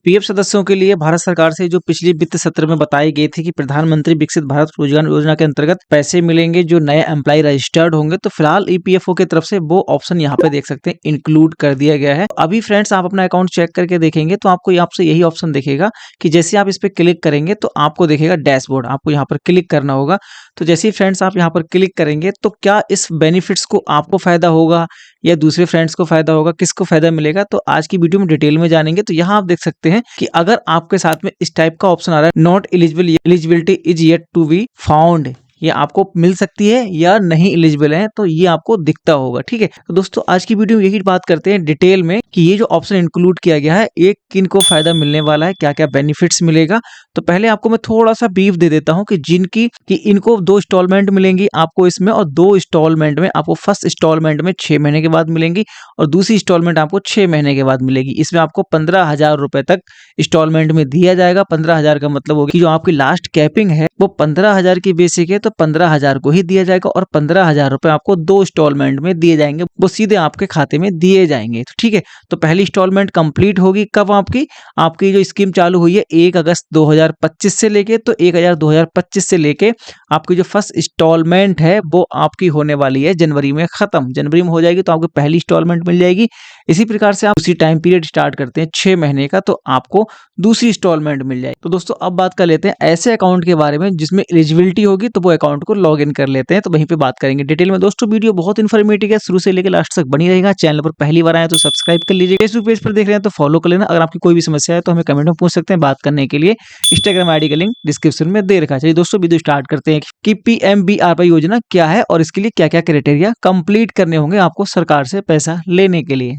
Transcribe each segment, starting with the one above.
PF सदस्यों के लिए भारत सरकार से जो पिछले वित्त सत्र में बताई गई थी कि प्रधानमंत्री विकसित भारत रोजगार योजना के अंतर्गत पैसे मिलेंगे जो नए एम्प्लॉय रजिस्टर्ड होंगे। तो फिलहाल ईपीएफओ की तरफ से वो ऑप्शन यहाँ पे देख सकते हैं इंक्लूड कर दिया गया है। अभी फ्रेंड्स आप अपना अकाउंट चेक करके देखेंगे तो आपको यहाँ से यही ऑप्शन दिखेगा कि जैसे आप इस पर क्लिक करेंगे तो आपको दिखेगा डैशबोर्ड, आपको यहाँ पर क्लिक करना होगा। तो जैसे ही फ्रेंड्स आप यहाँ पर क्लिक करेंगे तो क्या इस बेनिफिट्स को आपको फायदा होगा या दूसरे फ्रेंड्स को फायदा होगा, किसको फायदा मिलेगा, तो आज की वीडियो में डिटेल में जानेंगे। तो यहाँ आप देख सकते हैं कि अगर आपके साथ में इस टाइप का ऑप्शन आ रहा है not eligible, eligibility is yet to be found, ये आपको मिल सकती है या नहीं एलिजिबल है, तो ये आपको दिखता होगा। ठीक है, तो दोस्तों आज की वीडियो में यही बात करते हैं डिटेल में कि ये जो ऑप्शन इंक्लूड किया गया है एक किन को फायदा मिलने वाला है, क्या क्या बेनिफिट्स मिलेगा। तो पहले आपको मैं थोड़ा सा ब्रीफ दे देता हूं कि इनको 2 इंस्टॉलमेंट मिलेंगी आपको इसमें, और 2 इंस्टॉलमेंट में आपको फर्स्ट इंस्टॉलमेंट में 6 महीने के बाद मिलेंगी और दूसरी इंस्टॉलमेंट आपको 6 महीने के बाद मिलेगी। इसमें आपको 15,000 रुपए तक इंस्टॉलमेंट में दिया जाएगा। 15,000 का मतलब होगा कि जो आपकी लास्ट कैपिंग है वो 15,000 की बेसिक है, तो 15,000 को ही दिया जाएगा और 15,000 रुपए आपको 2 इंस्टॉलमेंट में दिए जाएंगे, वो सीधे आपके खाते में दिए जाएंगे। तो ठीक है, तो पहली इंस्टॉलमेंट कंप्लीट होगी कब आपकी जो स्कीम चालू हुई है 1 अगस्त 2025 से लेके, तो 1/2025 से लेके आपकी जो फर्स्ट इंस्टॉलमेंट है वो आपकी होने वाली है जनवरी में खत्म। जनवरी में हो जाएगी तो आपको पहली इंस्टॉलमेंट मिल जाएगी। इसी प्रकार से आप उसी टाइम पीरियड स्टार्ट करते हैं 6 महीने का, तो आपको दूसरी इंस्टॉलमेंट मिल जाएगी। तो दोस्तों अब बात कर लेते हैं ऐसे अकाउंट के बारे में जिसमें एलिजिबिलिटी होगी, तो वो अकाउंट को लॉग इन कर लेते हैं, तो वहीं पे बात करेंगे डिटेल में। दोस्तों वीडियो बहुत इन्फॉर्मेटिव है, शुरू से लेकर लास्ट तक बनी रहेगा। चैनल पर पहली बार आए तो सब्सक्राइब कर लीजिए, फेसबुक पेज पर देख रहे हैं तो फॉलो कर लेना। अगर आपकी कोई भी समस्या है तो हमें कमेंट में पूछ सकते हैं, बात करने के लिए इंस्टाग्राम आईडी का लिंक डिस्क्रिप्शन में दे रखा है। चलिए दोस्तों वीडियो स्टार्ट करते हैं कि पीएमबीआरवाई योजना क्या है और इसके लिए क्या क्या क्राइटेरिया कंप्लीट करने होंगे आपको सरकार से पैसा लेने के लिए।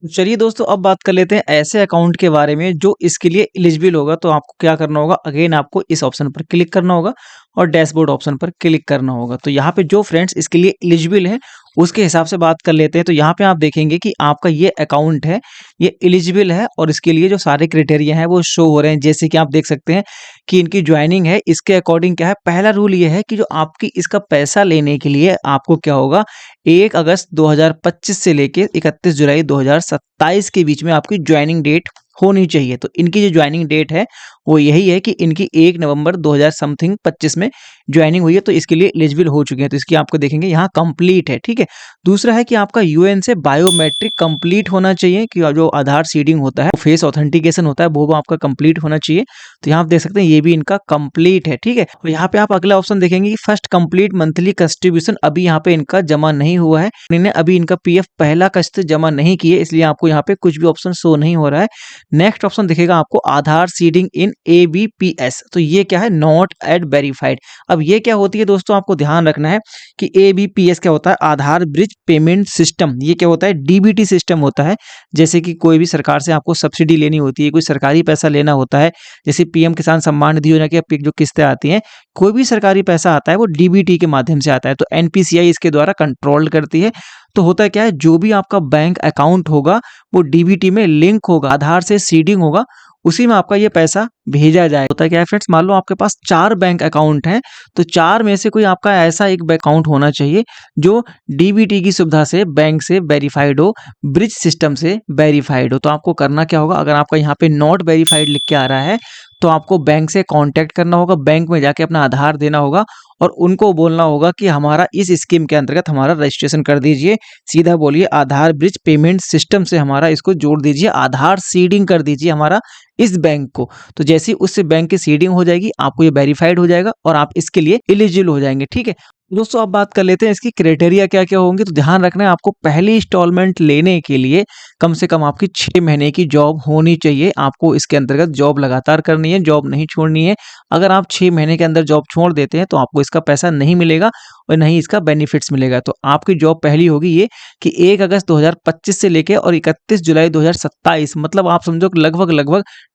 चलिए दोस्तों अब बात कर लेते हैं ऐसे अकाउंट के बारे में जो इसके लिए एलिजिबल होगा। तो आपको क्या करना होगा, अगेन आपको इस ऑप्शन पर क्लिक करना होगा और डैशबोर्ड ऑप्शन पर क्लिक करना होगा। तो यहाँ पे जो फ्रेंड्स इसके लिए एलिजिबल हैं उसके हिसाब से बात कर लेते हैं। तो यहाँ पे आप देखेंगे कि आपका ये अकाउंट है ये एलिजिबल है और इसके लिए जो सारे क्राइटेरिया हैं वो शो हो रहे हैं। जैसे कि आप देख सकते हैं कि इनकी ज्वाइनिंग है, इसके अकॉर्डिंग क्या है, पहला रूल ये है कि जो आपकी इसका पैसा लेने के लिए आपको क्या होगा, 1 अगस्त 2025 से लेके 31 जुलाई 2027 के बीच में आपकी ज्वाइनिंग डेट होनी चाहिए। तो इनकी जो ज्वाइनिंग डेट है वो यही है कि इनकी 1 नवंबर 2000 समथिंग 25 में ज्वाइनिंग हुई है, तो इसके लिए एलिजिबल हो चुके हैं। तो इसकी आपको देखेंगे यहाँ कंप्लीट है। ठीक है, दूसरा है कि आपका यूएन से बायोमेट्रिक कंप्लीट होना चाहिए, कि जो आधार सीडिंग होता है, फेस ऑथेंटिकेशन होता है, वो आपका कंप्लीट होना चाहिए। तो यहाँ आप देख सकते हैं ये भी इनका कंप्लीट है। ठीक है, और यहाँ पे आप अगला ऑप्शन देखेंगे कि फर्स्ट कंप्लीट मंथली कंट्रीब्यूशन, अभी यहाँ पे इनका जमा नहीं हुआ है, इन्होंने अभी इनका पीएफ पहला किस्त जमा नहीं किए, इसलिए आपको यहाँ पे कुछ भी ऑप्शन शो नहीं हो रहा है। नेक्स्ट ऑप्शन दिखेगा आपको आधार सीडिंग इन एबीपीएस, तो ये क्या है, नॉट एट वेरीफाइड। अब ये क्या होती है दोस्तों, आपको ध्यान रखना है कि एबीपीएस क्या होता है, आधार ब्रिज पेमेंट सिस्टम। ये क्या होता है, डीबीटी सिस्टम होता है। जैसे कि कोई भी सरकार से आपको सब्सिडी लेनी होती है, कोई सरकारी पैसा लेना होता है, जैसे पीएम किसान सम्मान निधि योजना की जो किस्तें आती हैं, कोई भी सरकारी पैसा आता है वो डीबीटी के माध्यम से आता है। तो एनपीसीआई इसके द्वारा कंट्रोल करती है। तो होता है क्या है, जो भी आपका बैंक अकाउंट होगा वो डीबीटी में लिंक होगा, आधार से सीडिंग होगा, उसी में आपका ये पैसा भेजा जाएगा। होता है क्या है फ्रेंड्स, मान लो आपके पास 4 बैंक अकाउंट हैं, तो 4 में से कोई आपका ऐसा एक बैंक अकाउंट होना चाहिए जो डीबीटी की सुविधा से बैंक से वेरीफाइड हो, ब्रिज सिस्टम से वेरीफाइड हो। तो आपको करना क्या होगा, अगर आपका यहाँ पे नॉट वेरीफाइड लिख के आ रहा है तो आपको बैंक से कांटेक्ट करना होगा, बैंक में जाके अपना आधार देना होगा और उनको बोलना होगा कि हमारा इस स्कीम के अंतर्गत हमारा रजिस्ट्रेशन कर दीजिए। सीधा बोलिए आधार ब्रिज पेमेंट सिस्टम से हमारा इसको जोड़ दीजिए, आधार सीडिंग कर दीजिए हमारा इस बैंक को। तो जैसे उस बैंक की सीडिंग हो जाएगी आपको ये वेरीफाइड हो जाएगा और आप इसके लिए एलिजिबल हो जाएंगे। ठीक है दोस्तों, अब बात कर लेते हैं इसकी क्राइटेरिया क्या क्या होंगे। तो ध्यान रखना है, आपको पहली इंस्टॉलमेंट लेने के लिए कम से कम आपकी 6 महीने की जॉब होनी चाहिए। आपको इसके अंतर्गत जॉब लगातार करनी है, जॉब नहीं छोड़नी है। अगर आप 6 महीने के अंदर जॉब छोड़ देते हैं तो आपको इसका पैसा नहीं मिलेगा और नहीं इसका बेनिफिट्स मिलेगा। तो आपकी जॉब पहली होगी ये कि 1 अगस्त 2025 से लेके और 31 जुलाई 2027, मतलब आप समझो कि लगभग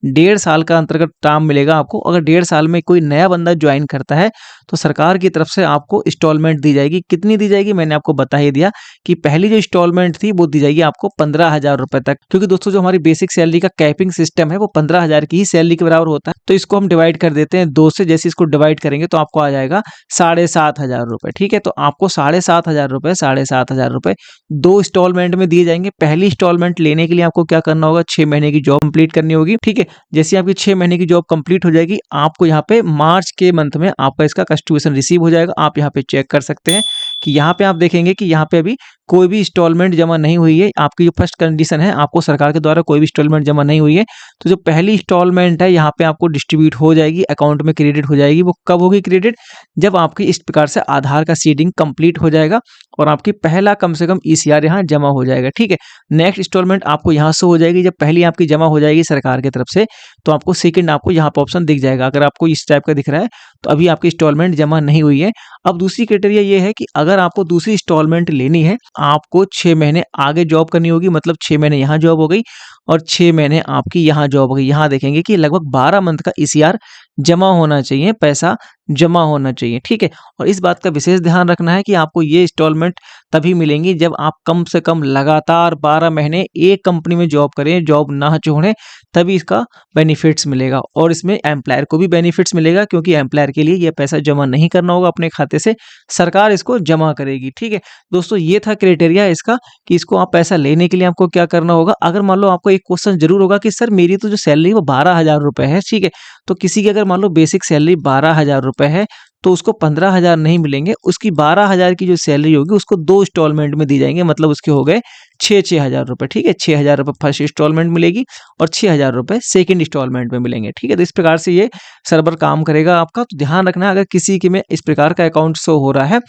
1.5 साल का अंतर्गत टाइम मिलेगा आपको। अगर 1.5 साल में कोई नया बंदा ज्वाइन करता है तो सरकार की तरफ से आपको इंस्टॉलमेंट दी जाएगी। कितनी दी जाएगी मैंने आपको बता ही दिया कि पहली जो इंस्टॉलमेंट थी वो दी जाएगी आपको 15,000 रुपए तक, क्योंकि दोस्तों जो हमारी बेसिक सैलरी का कैपिंग सिस्टम है वो 15,000 की ही सैलरी के बराबर होता है। तो इसको हम डिवाइड कर देते हैं 2 से, जैसे इसको डिवाइड करेंगे तो आपको आ जाएगा 7,500 रुपए। ठीक है। तो आपको 7,500 रुपए 2 इंस्टॉलमेंट में दिए जाएंगे। पहली इंस्टॉलमेंट लेने के लिए आपको क्या करना होगा, 6 महीने की जॉब कंप्लीट करनी होगी, ठीक है। जैसे आपकी 6 महीने की जॉब कंप्लीट हो जाएगी, आपको यहाँ पे मार्च के मंथ में आपका इसका कंट्रीब्यूशन रिसीव हो जाएगा। आप यहाँ पे चेक कर सकते हैं कि यहाँ पे आप देखेंगे कि यहाँ पे अभी कोई भी इंस्टॉलमेंट जमा नहीं हुई है। आपकी जो फर्स्ट कंडीशन है, आपको सरकार के द्वारा कोई भी इंस्टॉलमेंट जमा नहीं हुई है, तो जो पहली इंस्टॉलमेंट है यहाँ पे आपको डिस्ट्रीब्यूट हो जाएगी, अकाउंट में क्रेडिट हो जाएगी। वो कब होगी क्रेडिट, जब आपकी इस प्रकार से आधार का सीडिंग कंप्लीट हो जाएगा और आपकी पहला कम से कम ईसीआर यहाँ जमा हो जाएगा, ठीक है। नेक्स्ट इंस्टॉलमेंट आपको यहाँ से हो जाएगी, जब पहली आपकी जमा हो जाएगी सरकार की तरफ से, तो आपको सेकंड आपको यहाँ पे ऑप्शन दिख जाएगा। अगर आपको इस टाइप का दिख रहा है तो अभी आपकी इंस्टॉलमेंट जमा नहीं हुई है। अब दूसरी क्राइटेरिया ये है कि अगर आपको दूसरी इंस्टॉलमेंट लेनी है, आपको 6 महीने आगे जॉब करनी होगी, मतलब 6 महीने यहाँ जॉब हो गई और 6 महीने आपकी यहाँ जॉब हो गई। यहाँ देखेंगे कि लगभग 12 मंथ का ईसीआर जमा होना चाहिए, पैसा जमा होना चाहिए, ठीक है। और इस बात का विशेष ध्यान रखना है कि आपको ये इंस्टॉलमेंट तभी मिलेंगी जब आप कम से कम लगातार 12 महीने एक कंपनी में जॉब करें, जॉब ना छोड़ें, तभी इसका बेनिफिट्स मिलेगा। और इसमें एम्प्लॉयर को भी बेनिफिट्स मिलेगा, क्योंकि एम्प्लॉयर के लिए ये पैसा जमा नहीं करना होगा अपने खाते से, सरकार इसको जमा करेगी, ठीक है। दोस्तों ये था क्राइटेरिया इसका कि इसको आप पैसा लेने के लिए आपको क्या करना होगा। अगर मान लो आपको एक क्वेश्चन जरूर होगा कि सर मेरी तो जो सैलरी वो 12,000 रुपए है, ठीक है। तो किसी की अगर मान लो बेसिक सैलरी 12,000 रुपए है, तो उसको 15,000 नहीं मिलेंगे, उसकी 12,000 की जो सैलरी होगी उसको 2 इंस्टॉलमेंट में दी जाएंगे, मतलब उसके हो गए 6,000 रुपए, ठीक है। 6,000 रुपए फर्स्ट इंस्टॉलमेंट मिलेगी और 6,000 रुपए सेकंड इंस्टॉलमेंट में मिलेंगे, ठीक है। तो इस प्रकार से ये सर्वर काम करेगा आपका। तो ध्यान रखना, अगर किसी के में इस प्रकार का अकाउंट शो हो रहा है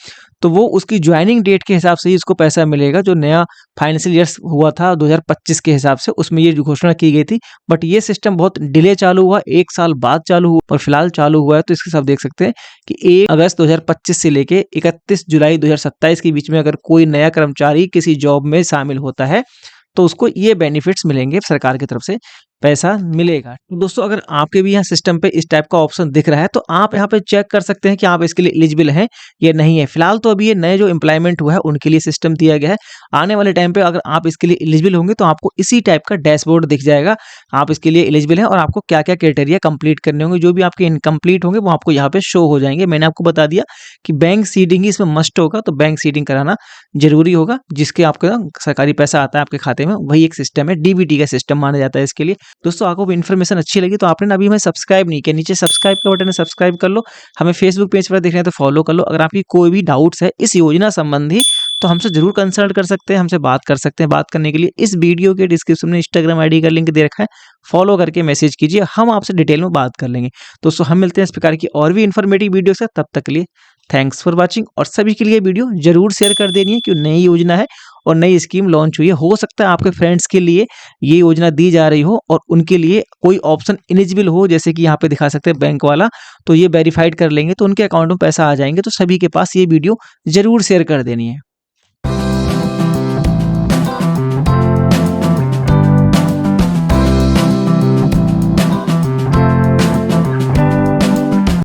तो वो उसकी ज्वाइनिंग डेट के हिसाब से ही इसको पैसा मिलेगा। जो नया फाइनेंशियल ईयर हुआ था 2025 के हिसाब से, उसमें ये घोषणा की गई थी, बट ये सिस्टम बहुत डिले चालू हुआ, 1 साल बाद चालू हुआ और फिलहाल चालू हुआ है। तो इसके साथ देख सकते हैं कि 1 अगस्त 2025 से लेके 31 जुलाई 2027 के बीच में अगर कोई नया कर्मचारी किसी जॉब में शामिल होता है तो उसको ये बेनिफिट्स मिलेंगे, सरकार की तरफ से पैसा मिलेगा। तो दोस्तों अगर आपके भी यहाँ सिस्टम पे इस टाइप का ऑप्शन दिख रहा है तो आप यहाँ पे चेक कर सकते हैं कि आप इसके लिए एलिजिबल हैं या नहीं है। फिलहाल तो अभी ये नए जो एम्प्लॉयमेंट हुआ है उनके लिए सिस्टम दिया गया है। आने वाले टाइम पे अगर आप इसके लिए एलिजिबल होंगे तो आपको इसी टाइप का डैशबोर्ड दिख जाएगा, आप इसके लिए एलिजिबल हैं और आपको क्या क्या क्राइटेरिया कंप्लीट करने होंगे। जो भी आपके इनकम्प्लीट होंगे वो आपको यहाँ पे शो हो जाएंगे। मैंने आपको बता दिया कि बैंक सीडिंग ही इसमें मस्ट होगा, तो बैंक सीडिंग कराना जरूरी होगा। जिसके आपका सरकारी पैसा आता है आपके खाते में, वही एक सिस्टम है, डीबीटी का सिस्टम माना जाता है इसके लिए। दोस्तों आपको इन्फॉर्मेशन अच्छी लगी तो आपने अभी हमें सब्सक्राइब नहीं किया, नीचे सब्सक्राइब का बटन है, सब्सक्राइब कर लो। हमें फेसबुक पेज पर देख रहे हैं तो फॉलो कर लो। अगर आपकी कोई भी डाउट्स है इस योजना संबंधी तो हमसे जरूर कंसल्ट कर सकते हैं, हमसे बात कर सकते हैं। बात करने के लिए इस वीडियो के डिस्क्रिप्शन में इंस्टाग्राम आईडी का लिंक दे रखा है, फॉलो करके मैसेज कीजिए, हम आपसे डिटेल में बात कर लेंगे। दोस्तों हम मिलते हैं इस प्रकार की और भी इन्फॉर्मेटिव वीडियो से, तब तक के लिए थैंक्स फॉर वॉचिंग। और सभी के लिए वीडियो जरूर शेयर कर देनी है, क्योंकि नई योजना है और नई स्कीम लॉन्च हुई है। हो सकता है आपके फ्रेंड्स के लिए ये योजना दी जा रही हो और उनके लिए कोई ऑप्शन इलिजिबल हो, जैसे कि यहाँ पे दिखा सकते हैं बैंक वाला, तो ये वेरीफाइड कर लेंगे तो उनके अकाउंट में पैसा आ जाएंगे। तो सभी के पास ये वीडियो जरूर शेयर कर देनी है।